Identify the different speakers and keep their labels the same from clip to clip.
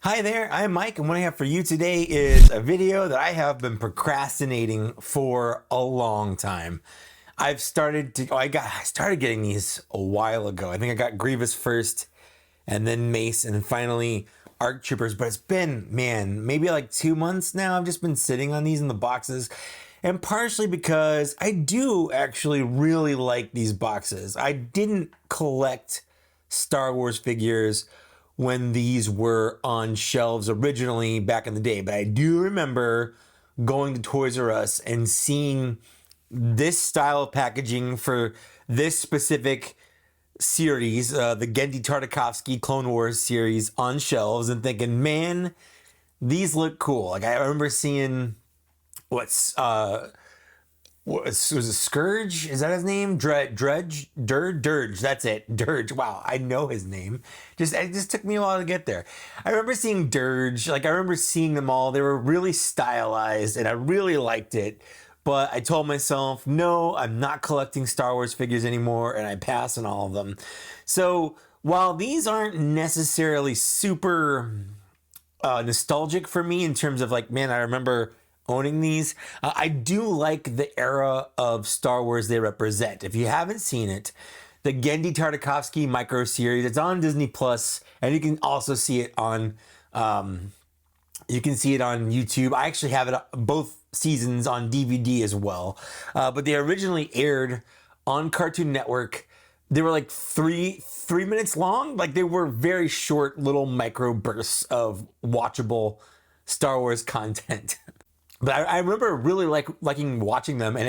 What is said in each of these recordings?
Speaker 1: Hi there, I'm Mike, and what I have for you today is a video that I have been procrastinating for a long time. I started getting these a while ago. I think I got Grievous first, and then Mace, and then finally ARC Troopers. But it's been, man, maybe like 2 months now. I've just been sitting on these in the boxes, and partially because I do actually really like these boxes. I didn't collect Star Wars figures when these were on shelves originally back in the day, but I do remember going to Toys R Us and seeing this style of packaging for this specific series, the Genndy Tartakovsky Clone Wars series, on shelves and thinking, man, these look cool. Like I remember seeing was it Scourge? Is that his name? Dirge? That's it. Dirge. Wow, I know his name. It just took me a while to get there. I remember seeing Dirge. Like I remember seeing them all. They were really stylized, and I really liked it. But I told myself, no, I'm not collecting Star Wars figures anymore, and I pass on all of them. So while these aren't necessarily super nostalgic for me in terms of like, man, I remember owning these. I do like the era of Star Wars they represent. If you haven't seen it, the Genndy Tartakovsky micro series, it's on Disney Plus, and you can also see it on YouTube. I actually have it both seasons on DVD as well. But they originally aired on Cartoon Network. They were like three minutes long. Like they were very short little micro bursts of watchable Star Wars content. But I remember really liking watching them, and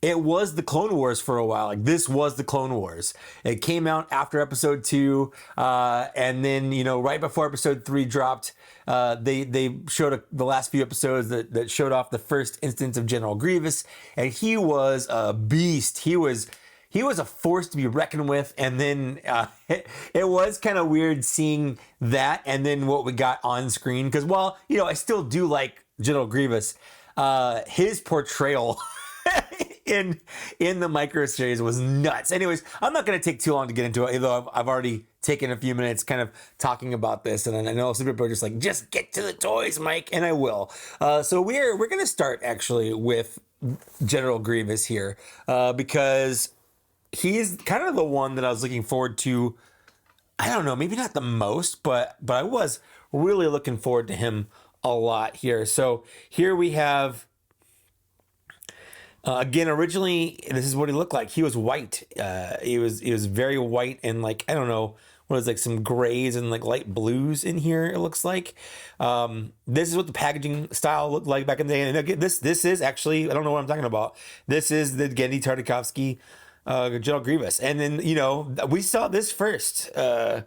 Speaker 1: it was the Clone Wars for a while. Like this was the Clone Wars. It came out after Episode 2, and then right before Episode 3 dropped, they showed the last few episodes that showed off the first instance of General Grievous, and he was a beast. He was a force to be reckoned with, and then it was kind of weird seeing that, and then what we got on screen. Because while I still do like General Grievous, his portrayal in the micro series was nuts. Anyways, I'm not going to take too long to get into it, although I've already taken a few minutes kind of talking about this, and I know some people are just like, just get to the toys, Mike, and I will. So we're going to start actually with General Grievous here, because he's kind of the one that I was looking forward to. I don't know, maybe not the most, but I was really looking forward to him a lot here. So here we have, again, originally, this is what he looked like. He was white. He was very white, and like, I don't know, what is like some grays and like light blues in here, it looks like. This is what the packaging style looked like back in the day. And again, this is actually, I don't know what I'm talking about. This is the Genndy Tartakovsky General Grievous. And then, we saw this first. And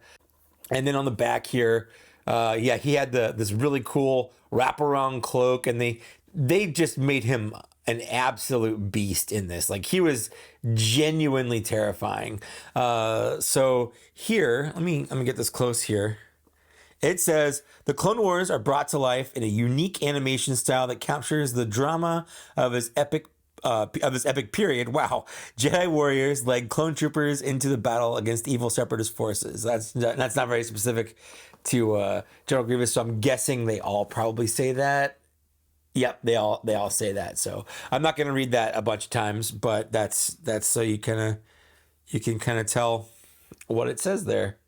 Speaker 1: then on the back here, he had this really cool wraparound cloak, and they just made him an absolute beast in this. Like he was genuinely terrifying. So here, let me get this close here. It says, the Clone Wars are brought to life in a unique animation style that captures the drama of his epic period. Wow. Jedi warriors led clone troopers into the battle against evil separatist forces. That's not very specific to General Grievous, so I'm guessing they all probably say that. Yep, they all say that. So I'm not going to read that a bunch of times, but that's so you can kind of tell what it says there.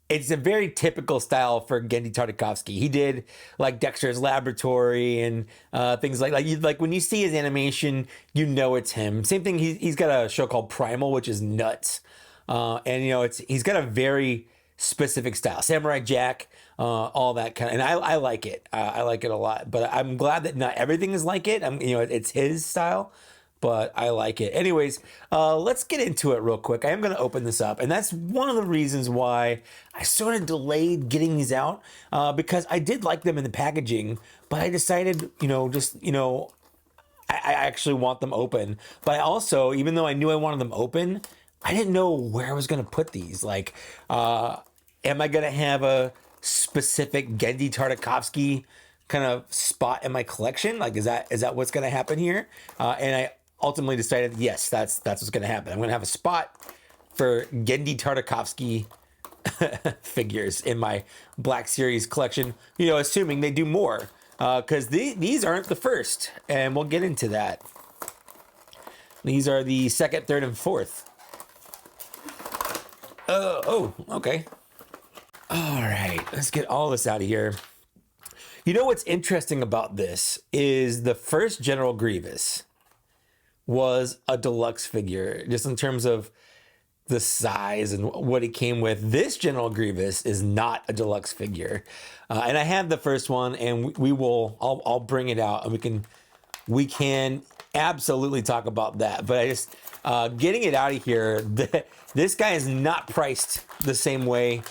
Speaker 1: It's a very typical style for Genndy Tartakovsky. He did like Dexter's Laboratory and things like when you see his animation, it's him. Same thing. He's got a show called Primal, which is nuts, and he's got a very specific style. Samurai Jack, all that kind of, and I like it. I like it a lot. But I'm glad that not everything is like it. It's his style, but I like it. Anyways, let's get into it real quick. I am going to open this up, and that's one of the reasons why I sort of delayed getting these out, because I did like them in the packaging, but I decided, I actually want them open. But I also, even though I knew I wanted them open, I didn't know where I was going to put these. Like, am I going to have a specific Genndy Tartakovsky kind of spot in my collection? Like, is that what's going to happen here? And I ultimately decided, yes, that's what's going to happen. I'm going to have a spot for Genndy Tartakovsky figures in my Black Series collection, you know, assuming they do more, because these aren't the first, and we'll get into that. These are the second, third, and fourth. Oh, okay. All right, let's get all this out of here. You know what's interesting about this is the first General Grievous was a deluxe figure, just in terms of the size and what it came with. This General Grievous is not a deluxe figure, and I have the first one, and I'll bring it out, and we can absolutely talk about that. But I just getting it out of here. This guy is not priced the same way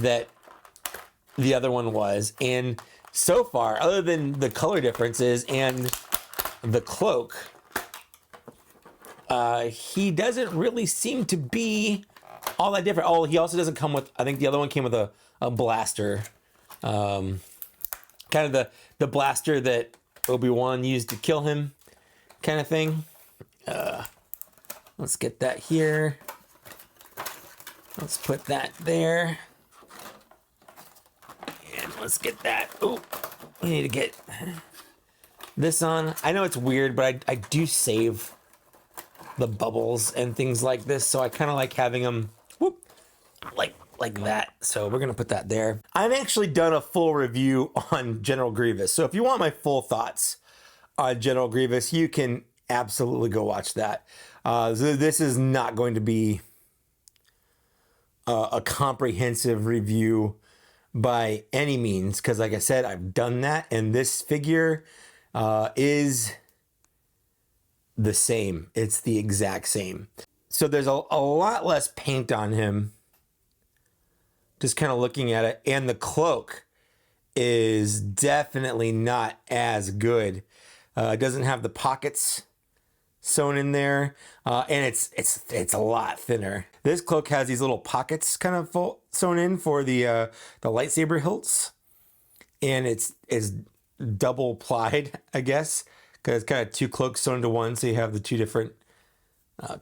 Speaker 1: that the other one was, and so far, other than the color differences and the cloak, he doesn't really seem to be all that different. Oh, he also doesn't come with, I think the other one came with a blaster. Kind of the blaster that Obi-Wan used to kill him kind of thing. Let's get that here. Let's put that there. And let's get that. Oh, we need to get this on. I know it's weird, but I do save the bubbles and things like this, so I kind of like having them like that. So we're gonna put that there. I've actually done a full review on General Grievous, so if you want my full thoughts on General Grievous, you can absolutely go watch that. So this is not going to be a comprehensive review by any means, because like I said, I've done that, and this figure is the same. It's the exact same. So there's a lot less paint on him, just kind of looking at it, and the cloak is definitely not as good. It doesn't have the pockets sewn in there, and it's a lot thinner. This cloak has these little pockets kind of sewn in for the lightsaber hilts, and it's double plied, I guess, because it's kind of two cloaks sewn into one, so you have the two different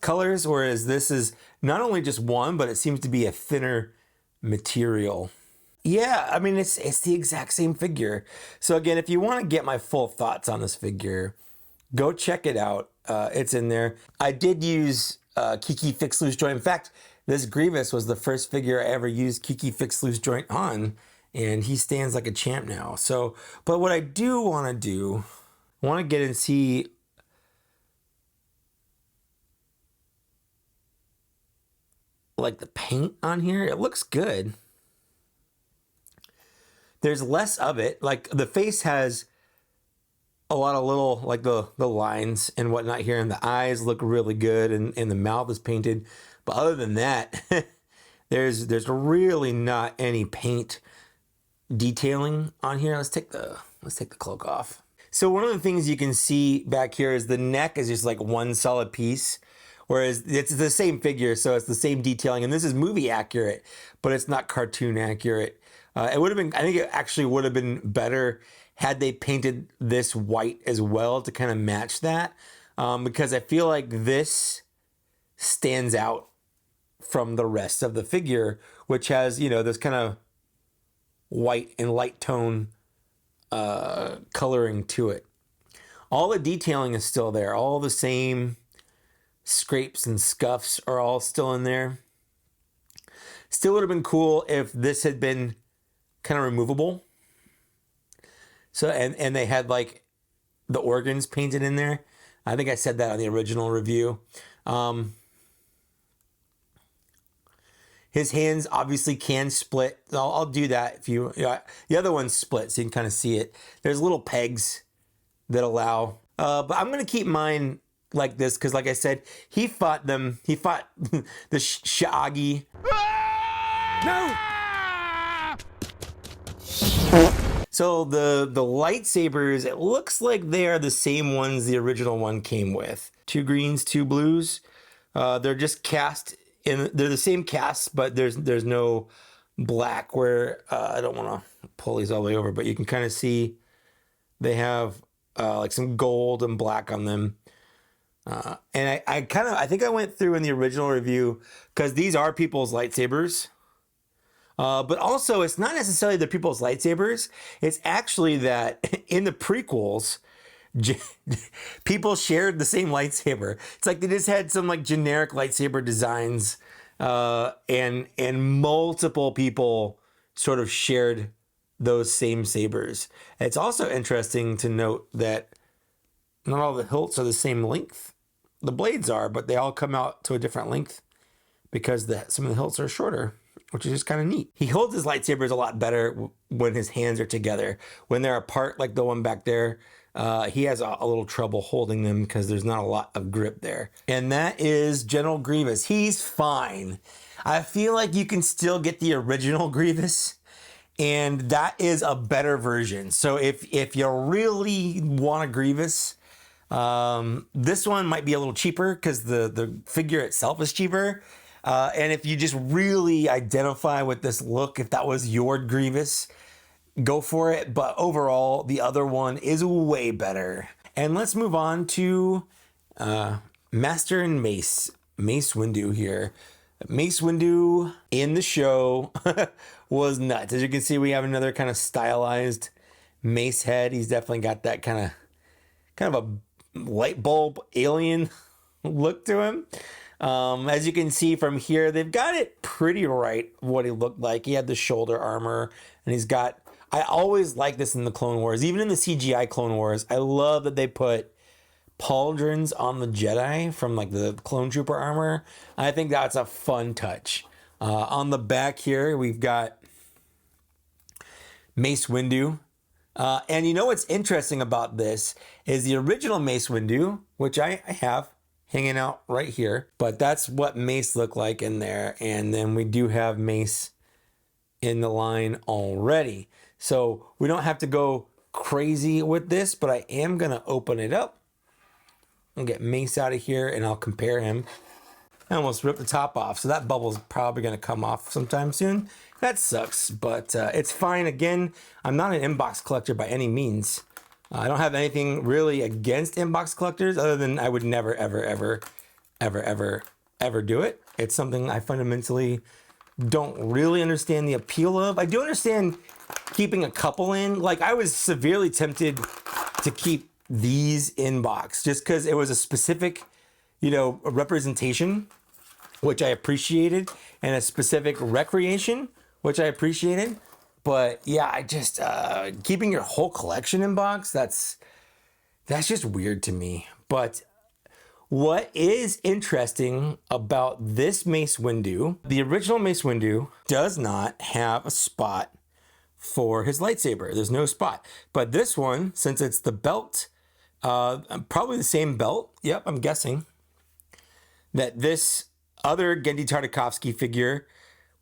Speaker 1: colors, whereas this is not only just one, but it seems to be a thinner material. Yeah, I mean, it's the exact same figure. So again, if you want to get my full thoughts on this figure, go check it out. It's in there. I did use Kiki Fix Loose Joint. In fact, this Grievous was the first figure I ever used Kiki Fix Loose Joint on, and he stands like a champ now. So, but what I do want to do, I want to get and see like the paint on here. It looks good. There's less of it. Like the face has a lot of little, like the lines and whatnot here, and the eyes look really good, and the mouth is painted. But other than that, there's really not any paint detailing on here. Let's take the cloak off. So one of the things you can see back here is the neck is just like one solid piece, whereas it's the same figure, so it's the same detailing. And this is movie accurate, but it's not cartoon accurate. It would have been, I think it actually would have been better had they painted this white as well to kind of match that, because I feel like this stands out from the rest of the figure, which has, you know, this kind of white and light tone coloring to it. All the detailing is still there. All the same scrapes and scuffs are all still in there. Still would have been cool if this had been kind of removable. So, and they had like the organs painted in there. I think I said that on the original review. His hands obviously can split. I'll do that if you, the other one's split, so you can kind of see it. There's little pegs that allow, but I'm going to keep mine like this, because like I said, he fought the Shaggy. No! So the lightsabers, it looks like they are the same ones the original one came with. 2 greens, 2 blues. They're just cast in, they're the same cast, but there's no black, where I don't want to pull these all the way over, but you can kind of see they have like some gold and black on them. And I think I went through in the original review, because these are people's lightsabers. But also, it's not necessarily the people's lightsabers. It's actually that in the prequels, people shared the same lightsaber. It's like they just had some like generic lightsaber designs, and multiple people sort of shared those same sabers. It's also interesting to note that not all the hilts are the same length. The blades are, but they all come out to a different length because some of the hilts are shorter, which is just kind of neat. He holds his lightsabers a lot better when his hands are together. When they're apart, like the one back there, he has a little trouble holding them because there's not a lot of grip there. And that is General Grievous. He's fine. I feel like you can still get the original Grievous, and that is a better version. So if you really want a Grievous, this one might be a little cheaper because the figure itself is cheaper. And if you just really identify with this look, if that was your Grievous, go for it. But overall, the other one is way better. And let's move on to Master and Mace Windu here. Mace Windu in the show was nuts. As you can see, we have another kind of stylized Mace head. He's definitely got that kind of a light bulb alien look to him. As you can see from here, they've got it pretty right what he looked like. He had the shoulder armor, and he's got, I always like this in the Clone Wars, even in the CGI Clone Wars. I love that they put pauldrons on the Jedi from like the Clone Trooper armor. I think that's a fun touch. On the back here, we've got Mace Windu. And you know what's interesting about this is the original Mace Windu, which I have hanging out right here, but that's what Mace looked like in there. And then we do have Mace in the line already. So we don't have to go crazy with this, but I am going to open it up and get Mace out of here, and I'll compare him. I almost ripped the top off, so that bubble's probably going to come off sometime soon. That sucks, but it's fine. Again, I'm not an inbox collector by any means. I don't have anything really against inbox collectors other than I would never, ever do it. It's something I fundamentally don't really understand the appeal of. I do understand keeping a couple in. Like, I was severely tempted to keep these in box just because it was a specific, representation, which I appreciated, and a specific recreation, which I appreciated. But yeah, I just keeping your whole collection in box, that's just weird to me. But what is interesting about this Mace Windu, the original Mace Windu does not have a spot for his lightsaber. There's no spot. But this one, since it's the belt, probably the same belt. Yep, I'm guessing that this other Genndy Tartakovsky figure,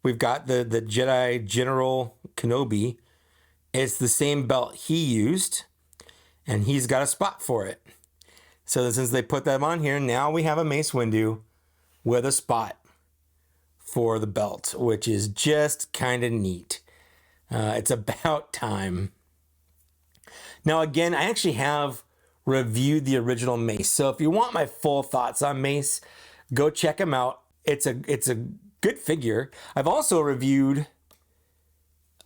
Speaker 1: we've got the Jedi General Kenobi. It's the same belt he used, and he's got a spot for it. So since they put them on here, now we have a Mace Windu with a spot for the belt, which is just kind of neat. It's about time. Now, again, I actually have reviewed the original Mace. So if you want my full thoughts on Mace, go check him out. It's a good figure. I've also reviewed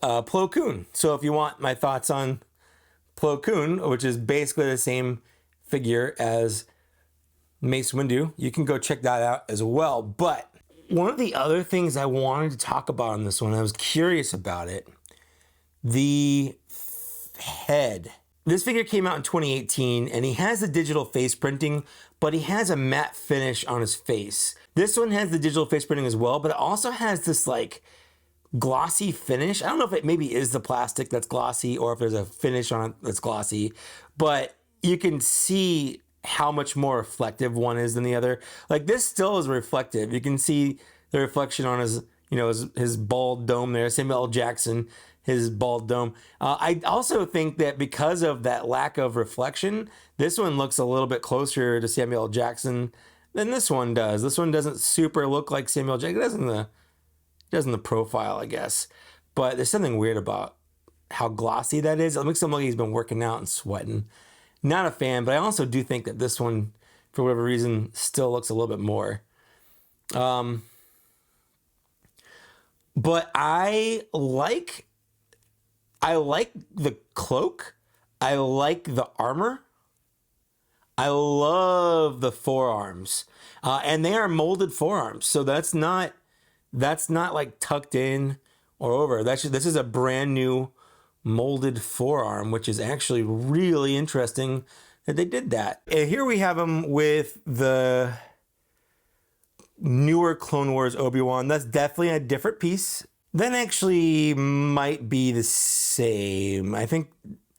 Speaker 1: Plo Koon. So if you want my thoughts on Plo Koon, which is basically the same figure as Mace Windu, you can go check that out as well. But one of the other things I wanted to talk about on this one, I was curious about it, the head. This figure came out in 2018, and he has the digital face printing, but he has a matte finish on his face. This one has the digital face printing as well, but it also has this like glossy finish. I don't know if it maybe is the plastic that's glossy or if there's a finish on it that's glossy, but you can see how much more reflective one is than the other. Like, this still is reflective. You can see the reflection on his, his bald dome there. Samuel L. Jackson, his bald dome. I also think that because of that lack of reflection, this one looks a little bit closer to Samuel L. Jackson than this one does. This one doesn't super look like Samuel L. Jackson. It does in the profile, I guess. But there's something weird about how glossy that is. It makes him look like he's been working out and sweating. Not a fan, but I also do think that this one, for whatever reason, still looks a little bit more. but I like the cloak. I like the armor. I love the forearms, and they are molded forearms. So that's not like tucked in or over. This is a brand new molded forearm, which is actually really interesting that they did that. And here we have him with the newer Clone Wars Obi-Wan. That's definitely a different piece. That actually might be the same. I think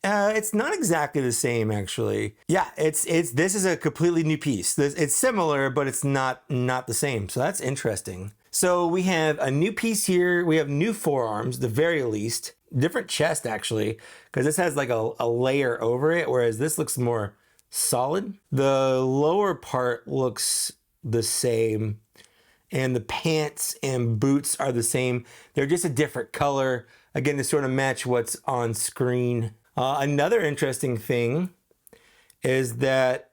Speaker 1: it's not exactly the same, actually. Yeah, this is a completely new piece. It's similar, but it's not the same. So that's interesting. So we have a new piece here. We have new forearms, the very least. Different chest, actually, because this has like a layer over it, whereas this looks more solid. The lower part looks the same, and the pants and boots are the same. They're just a different color, again, to sort of match what's on screen. Another interesting thing is that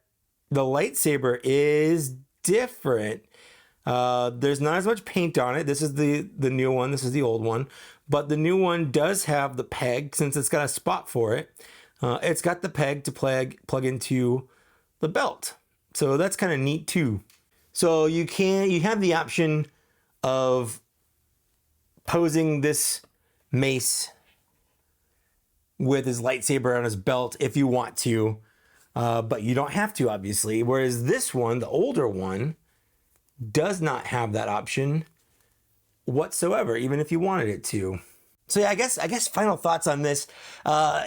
Speaker 1: the lightsaber is different. There's not as much paint on it. This is the new one. This is the old one. But the new one does have the peg, since it's got a spot for it. It's got the peg to plug into the belt. So that's kind of neat too. So you have the option of posing this Mace with his lightsaber on his belt if you want to, but you don't have to, obviously. Whereas this one, the older one, does not have that option whatsoever, even if you wanted it to. So yeah, I guess final thoughts on this.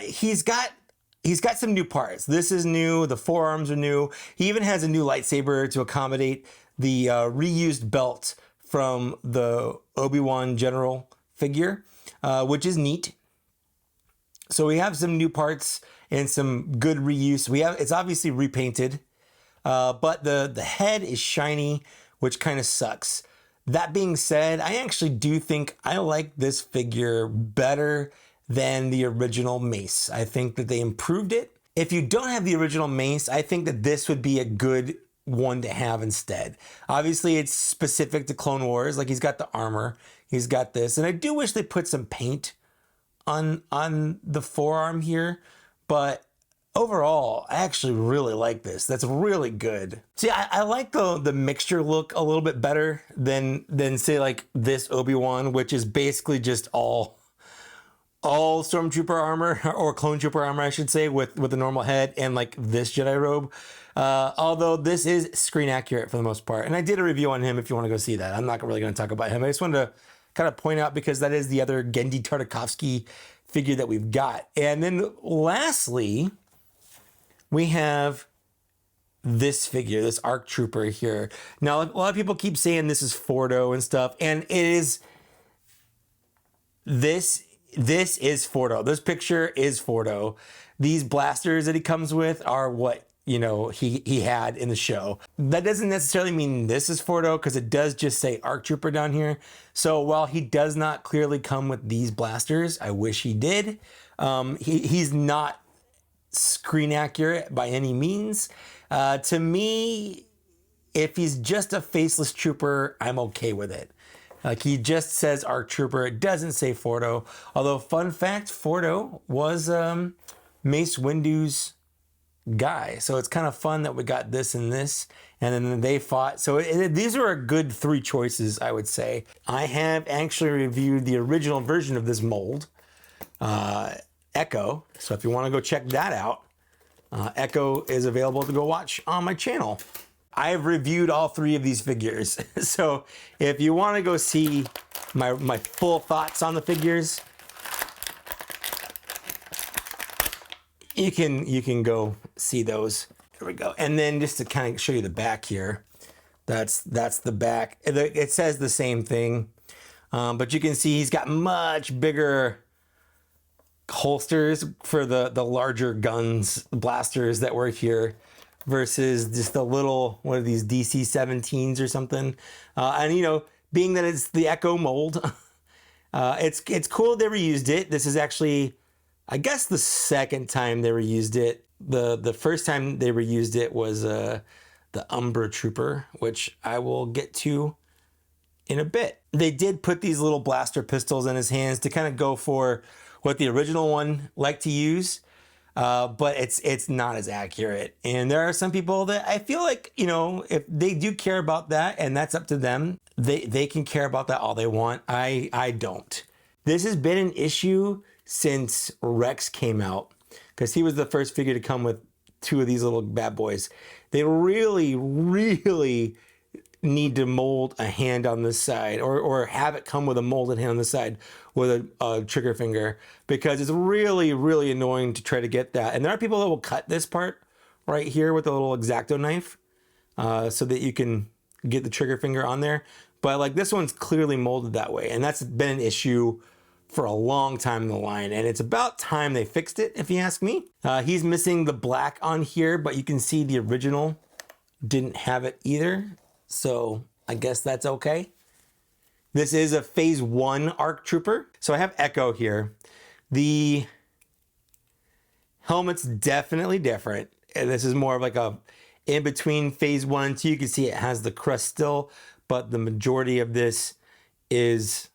Speaker 1: He's got some new parts. This is new. The forearms are new. He even has a new lightsaber to accommodate the reused belt from the Obi-Wan general figure, which is neat. So we have some new parts and some good reuse. It's obviously repainted, but the head is shiny, which kind of sucks. That being said, I actually do think I like this figure better than the original Mace. I think that they improved it. If you don't have the original Mace, I think that this would be a good one to have instead. Obviously, it's specific to Clone Wars. Like, he's got the armor, he's got this, and I do wish they put some paint on the forearm here, but overall, I actually really like this. That's really good. See, I like the mixture look a little bit better than say like this Obi-Wan, which is basically just all Stormtrooper armor, or Clone Trooper armor, I should say, with the normal head and like this Jedi robe. Although this is screen accurate for the most part. And I did a review on him if you want to go see that. I'm not really going to talk about him. I just wanted to kind of point out, because that is the other Genndy Tartakovsky figure that we've got. And then lastly, we have this figure, this ARC Trooper here. Now, a lot of people keep saying this is Fordo and stuff, and it is. This is Fordo. This picture is Fordo. These blasters that he comes with are what, you know, he had in the show. That doesn't necessarily mean this is Fordo, because it does just say ARC Trooper down here. So while he does not clearly come with these blasters, I wish he did. He's not screen accurate by any means. To me, if he's just a faceless trooper, I'm okay with it. Like, he just says ARC Trooper. It doesn't say Fordo. Although, fun fact, Fordo was Mace Windu's guy. So it's kind of fun that we got this and this, and then they fought. So these are a good three choices, I would say. I have actually reviewed the original version of this mold, Echo. So if you want to go check that out, Echo is available to go watch on my channel. I've reviewed all three of these figures. So if you want to go see my full thoughts on the figures, you can go see those. There we go. And then just to kind of show you the back here, that's the back. It says the same thing, but you can see he's got much bigger holsters for the larger guns, blasters that were here, versus just the little, what are these, DC-17s or something. And, you know, being that it's the Echo mold, it's cool they reused it. This is actually, I guess, the second time they reused it. The first time they reused it was the Umber Trooper, which I will get to in a bit. They did put these little blaster pistols in his hands to kind of go for what the original one liked to use. But it's not as accurate. And there are some people that I feel like, you know, if they do care about that, and that's up to them, they can care about that all they want. I don't. This has been an issue since Rex came out, because he was the first figure to come with two of these little bad boys. They really, really need to mold a hand on this side, or have it come with a molded hand on the side with a trigger finger, because it's really, really annoying to try to get that. And there are people that will cut this part right here with a little X-Acto knife so that you can get the trigger finger on there. But like this one's clearly molded that way, and that's been an issue for a long time in the line, and it's about time they fixed it, if you ask me. He's missing the black on here, but you can see the original didn't have it either, so I guess that's okay. This is a Phase 1 ARC Trooper. So I have Echo here. The helmet's definitely different. And this is more of like a in between Phase 1 and 2. You can see it has the crest still, but the majority of this is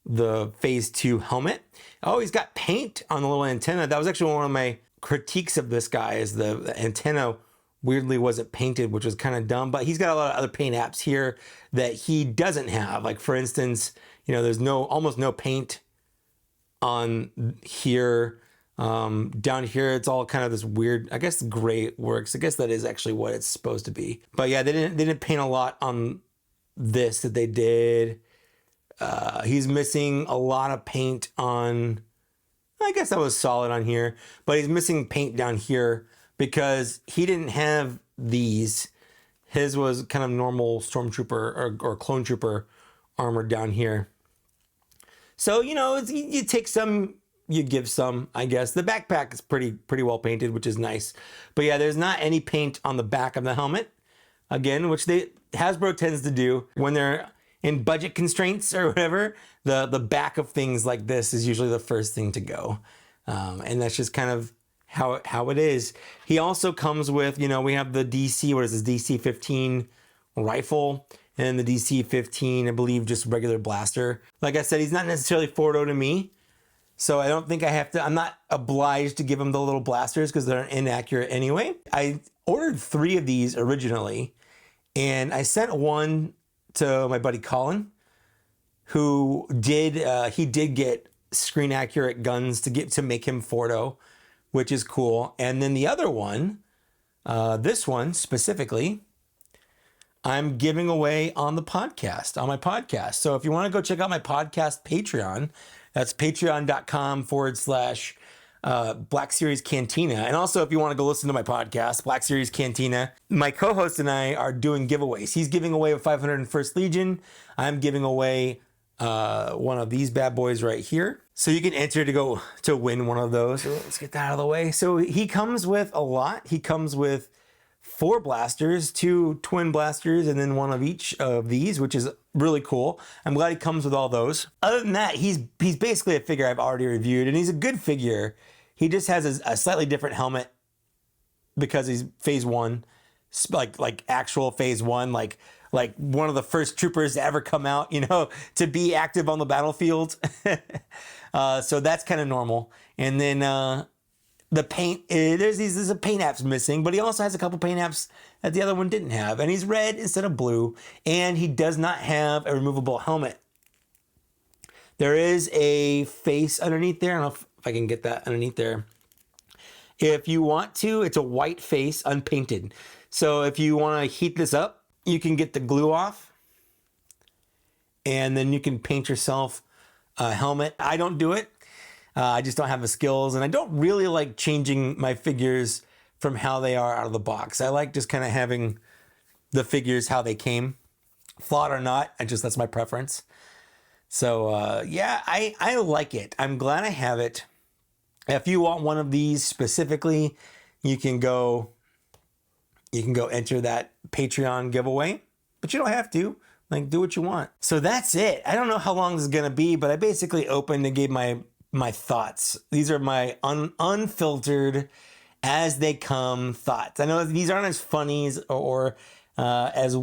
Speaker 1: the Phase 2 helmet. Oh, he's got paint on the little antenna. That was actually one of my critiques of this guy, is the antenna weirdly wasn't painted, which was kind of dumb. But he's got a lot of other paint apps here that he doesn't have. Like for instance, you know, there's almost no paint on here. Down here, it's all kind of this weird, I guess gray works. I guess that is actually what it's supposed to be. But yeah, they didn't paint a lot on this that they did. He's missing a lot of paint on, I guess that was solid on here, but he's missing paint down here because he didn't have these. His was kind of normal Stormtrooper or Clone Trooper armor down here. So, you know, you take some, you give some, I guess. The backpack is pretty well painted, which is nice. But yeah, there's not any paint on the back of the helmet. Again, which Hasbro tends to do when they're in budget constraints or whatever. The back of things like this is usually the first thing to go. And that's just kind of how it is. He also comes with, you know, we have the DC, what is this, DC-15 rifle, and the DC-15, I believe, just regular blaster. Like I said, he's not necessarily Fordo to me, so I don't think I'm not obliged to give him the little blasters because they're inaccurate anyway. I ordered 3 of these originally, and I sent one to my buddy Colin, who did get screen accurate guns to make him Fordo, which is cool. And then the other one, this one specifically, I'm giving away on my podcast. So if you want to go check out my podcast Patreon, that's patreon.com/Black Series Cantina. And also if you want to go listen to my podcast, Black Series Cantina, my co-host and I are doing giveaways. He's giving away a 501st Legion. I'm giving away one of these bad boys right here. So you can enter to win one of those. So let's get that out of the way. So he comes with a lot. He comes with 4 blasters, 2 twin blasters, and then one of each of these, which is really cool. I'm glad he comes with all those. Other than that, he's basically a figure I've already reviewed, and he's a good figure. He just has a slightly different helmet because he's Phase 1, like actual Phase 1, like one of the first troopers to ever come out, you know, to be active on the battlefield. So that's kind of normal. And then the paint, there's a paint apps missing, but he also has a couple paint apps that the other one didn't have. And he's red instead of blue, and he does not have a removable helmet. There is a face underneath there. I don't know if I can get that underneath there. If you want to, it's a white face, unpainted. So if you want to heat this up, you can get the glue off, and then you can paint yourself a helmet. I don't do it. I just don't have the skills, and I don't really like changing my figures from how they are out of the box. I like just kind of having the figures how they came, flawed or not. That's my preference. So yeah, I like it. I'm glad I have it. If you want one of these specifically, you can go enter that Patreon giveaway, but you don't have to. Like, do what you want. So that's it. I don't know how long this is gonna be, but I basically opened and gave my thoughts. These are my unfiltered, as they come thoughts. I know these aren't as funny or as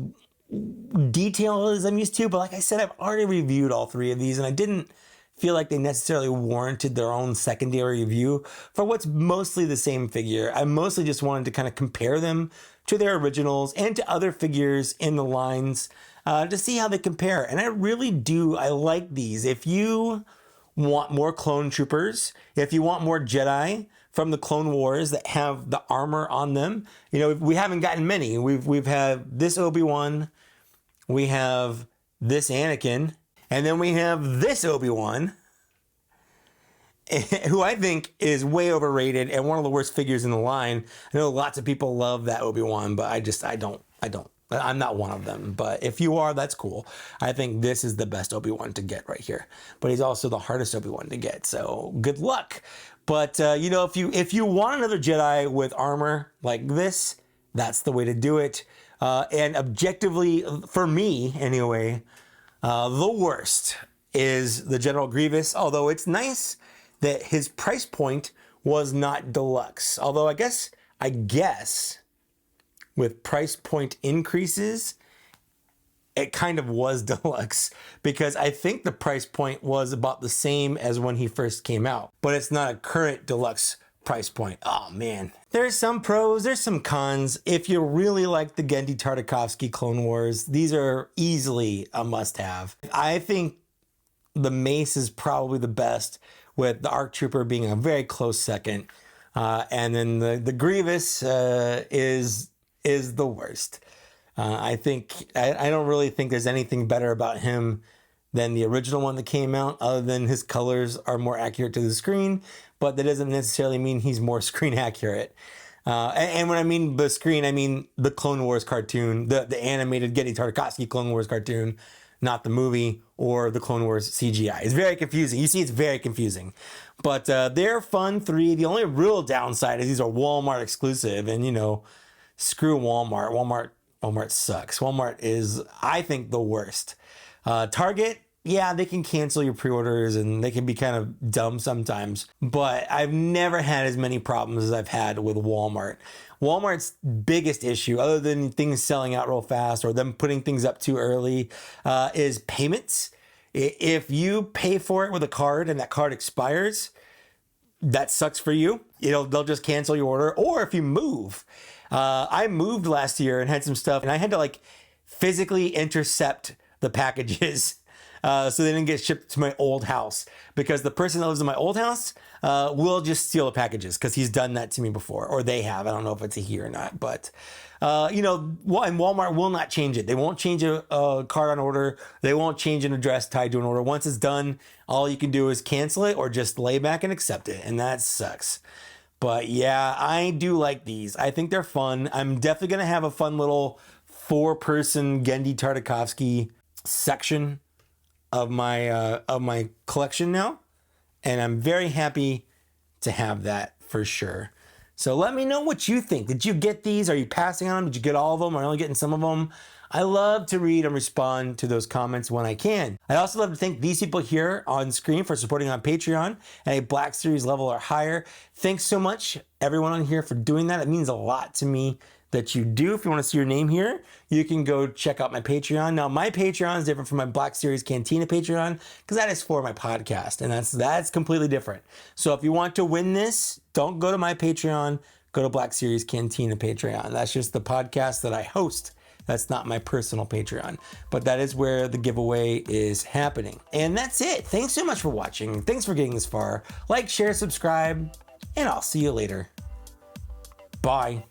Speaker 1: detail as I'm used to, but like I said, I've already reviewed all 3 of these and I didn't feel like they necessarily warranted their own secondary review for what's mostly the same figure. I mostly just wanted to kind of compare them to their originals and to other figures in the lines to see how they compare. And I really do, I like these. If you want more clone troopers, if you want more Jedi from the Clone Wars that have the armor on them, you know, we haven't gotten many. We've had this Obi-Wan, we have this Anakin, and then we have this Obi-Wan, who I think is way overrated and one of the worst figures in the line. I know lots of people love that Obi-Wan, but I don't. I'm not one of them, but if you are, that's cool. I think this is the best Obi-Wan to get right here, but he's also the hardest Obi-Wan to get, so good luck. But you know, if you want another Jedi with armor like this, that's the way to do it. And objectively, for me anyway, the worst is the General Grievous, although it's nice that his price point was not deluxe. Although I guess with price point increases, it kind of was deluxe, because I think the price point was about the same as when he first came out, but it's not a current deluxe price point. Oh man. There's some pros, there's some cons. If you really like the Genndy Tartakovsky Clone Wars, these are easily a must-have. I think the Mace is probably the best, with the ARC Trooper being a very close second. And then the Grievous is the worst. I don't really think there's anything better about him than the original one that came out, other than his colors are more accurate to the screen, but that doesn't necessarily mean he's more screen accurate. And when I mean the screen, I mean the Clone Wars cartoon, the animated Genndy Tartakovsky Clone Wars cartoon, not the movie or the Clone Wars CGI. It's very confusing. You see, it's very confusing. But they're fun 3. The only real downside is these are Walmart exclusive, and you know, screw Walmart. Walmart sucks. Walmart is, I think, the worst. Target, yeah, they can cancel your pre-orders and they can be kind of dumb sometimes, but I've never had as many problems as I've had with Walmart. Walmart's biggest issue, other than things selling out real fast or them putting things up too early, is payments. If you pay for it with a card and that card expires, that sucks for you. They'll just cancel your order. Or if you move. I moved last year and had some stuff, and I had to like physically intercept the packages so they didn't get shipped to my old house, because the person that lives in my old house will just steal the packages, because he's done that to me before, or they have. I don't know if it's a he or not, but and Walmart will not change it. They won't change a card on order. They won't change an address tied to an order. Once it's done, all you can do is cancel it or just lay back and accept it, and that sucks. But yeah, I do like these. I think they're fun. I'm definitely going to have a fun little 4-person Genndy Tartakovsky section of my collection now. And I'm very happy to have that for sure. So let me know what you think. Did you get these? Are you passing on them? Did you get all of them? Are you only getting some of them? I love to read and respond to those comments when I can. I also love to thank these people here on screen for supporting on Patreon at a Black Series level or higher. Thanks so much, everyone on here, for doing that. It means a lot to me that you do. If you want to see your name here, you can go check out my Patreon. Now, my Patreon is different from my Black Series Cantina Patreon, because that is for my podcast, and that's completely different. So if you want to win this, don't go to my Patreon, go to Black Series Cantina Patreon. That's just the podcast that I host. That's not my personal Patreon, but that is where the giveaway is happening. And that's it. Thanks so much for watching. Thanks for getting this far. Like, share, subscribe, and I'll see you later. Bye.